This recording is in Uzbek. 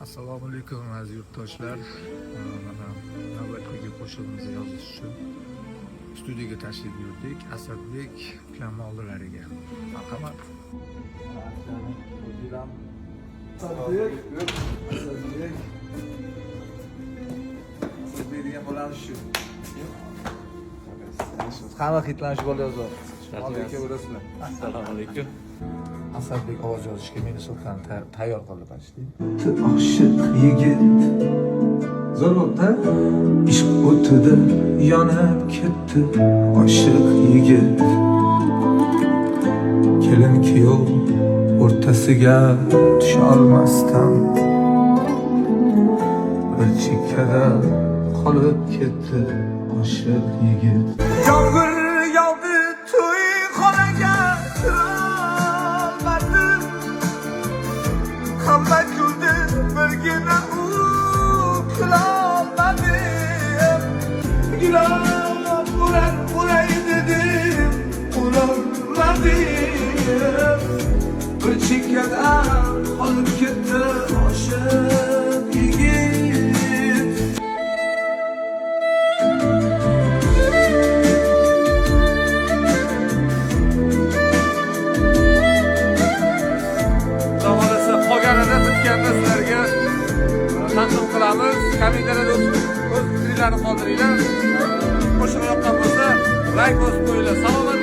Assalomu alaykum aziz yurtdoshlar. Navbatdagi qo'shig'imizni yozish uchun studiyaga tashrif buyurdik. Asadbek ukam oldilariga. Marhamat. Asadbek degan bo'lamiz shu. Qanaqa hitlanish bo'l yozib. Assalomu alaykum. Asadbek ovoz yozishga meni so'kdan tayyor qildi почти. Aşık yigit Zo'r bo'ldi. ishq o'tida yonib ketdi. Aşık yigit kelin kuyov o'rtasiga tusha olmasdan bir chekkada qolib ketdi. Aşık yigit yomg'ir yog'di to'yxonaga kirolmadim. Hamma kuldi birgina u kulolmadim. Gulab bo'lay dedim, bo'lolmadim. Bir chekkadan qolib ketdi oshiq yigit. Zamonasi qolganida bitganda sizlarga taqdim qilamiz. Kommentariyada o'z fikringizni qoldiringlar. Qo'shiq yoqqan bo'lsa, like bosib qo'yinglar. Salom